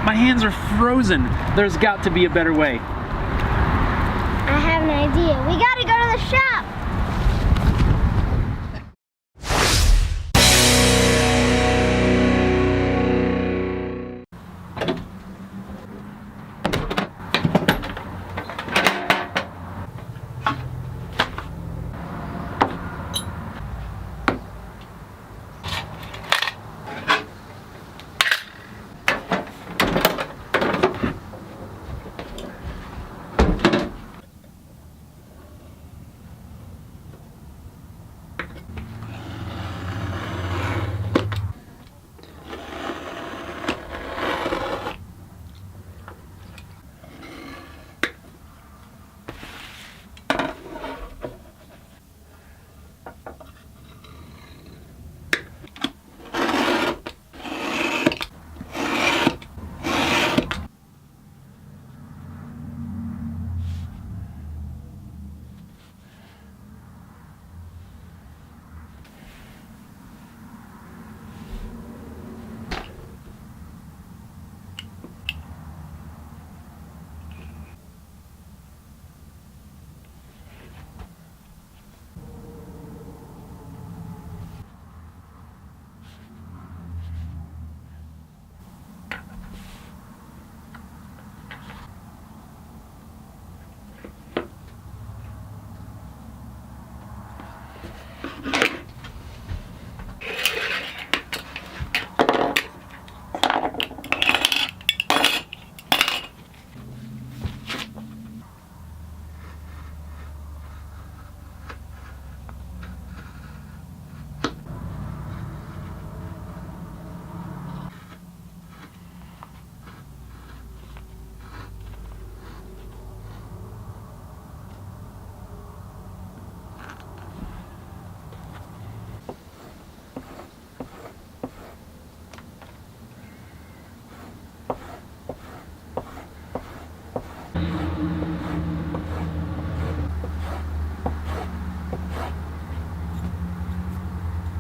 My hands are frozen. There's got to be a better way. I have an idea. We gotta go to the shop.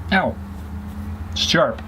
Ow. It's sharp.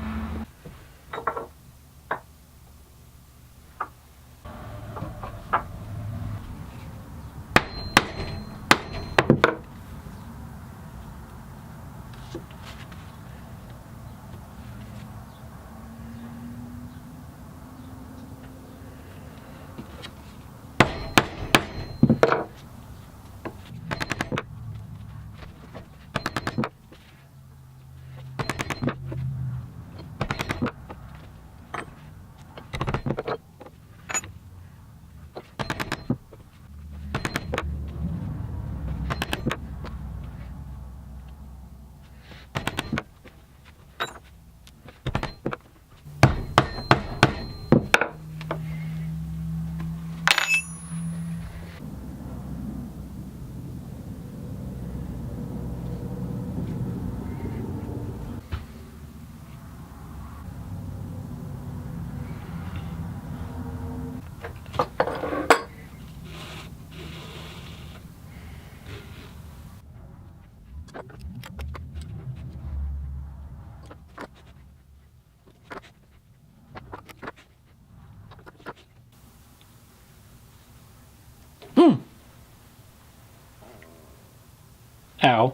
Ow.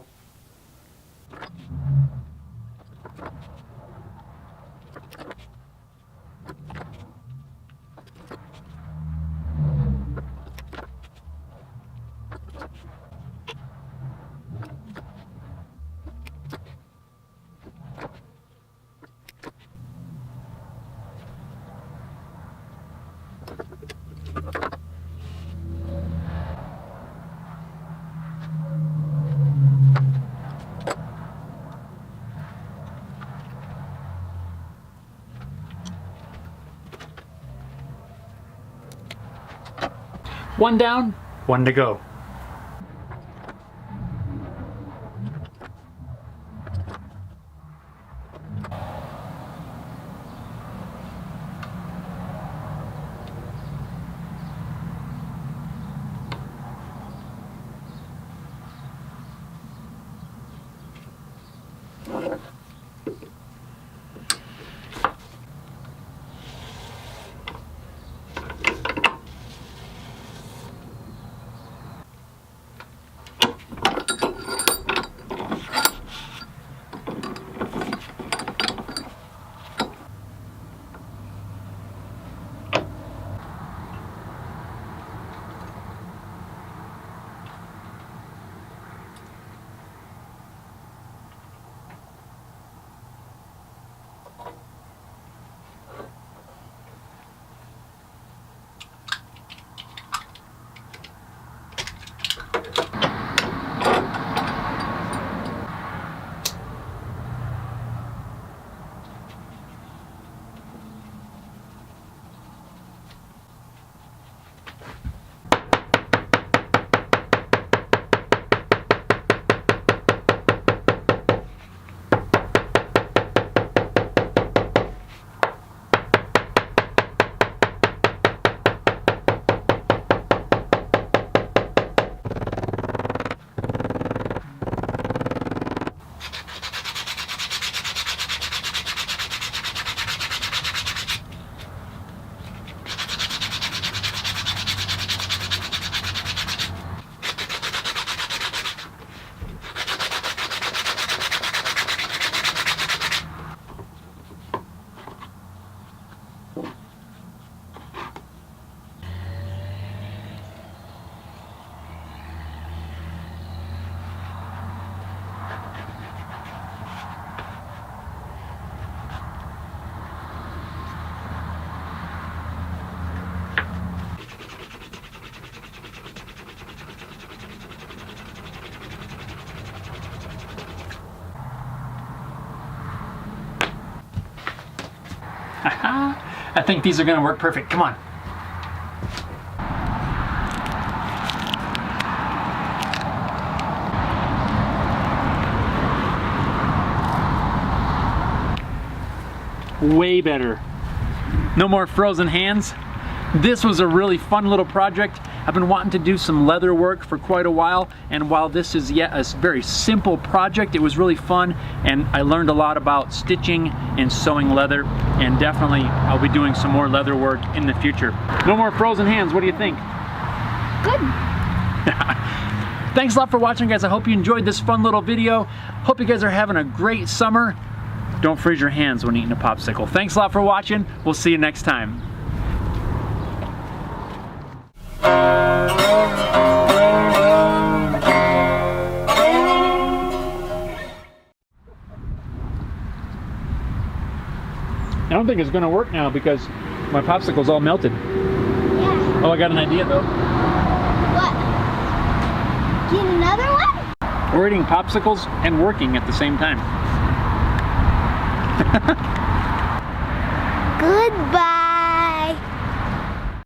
One down, one to go. I think these are gonna work perfect. Come on. Way better. No more frozen hands. This was a really fun little project. I've been wanting to do some leather work for quite a while, and while this is yet a very simple project, it was really fun, and I learned a lot about stitching and sewing leather, and definitely I'll be doing some more leather work in the future. No more frozen hands. What do you think? Good. Thanks a lot for watching, guys. I hope you enjoyed this fun little video. Hope you guys are having a great summer. Don't freeze your hands when eating a popsicle. Thanks a lot for watching. We'll see you next time. I don't think it's going to work now because my popsicle's all melted. Yeah. Oh, I got an idea though. What? Get another one? We're eating popsicles and working at the same time. Goodbye.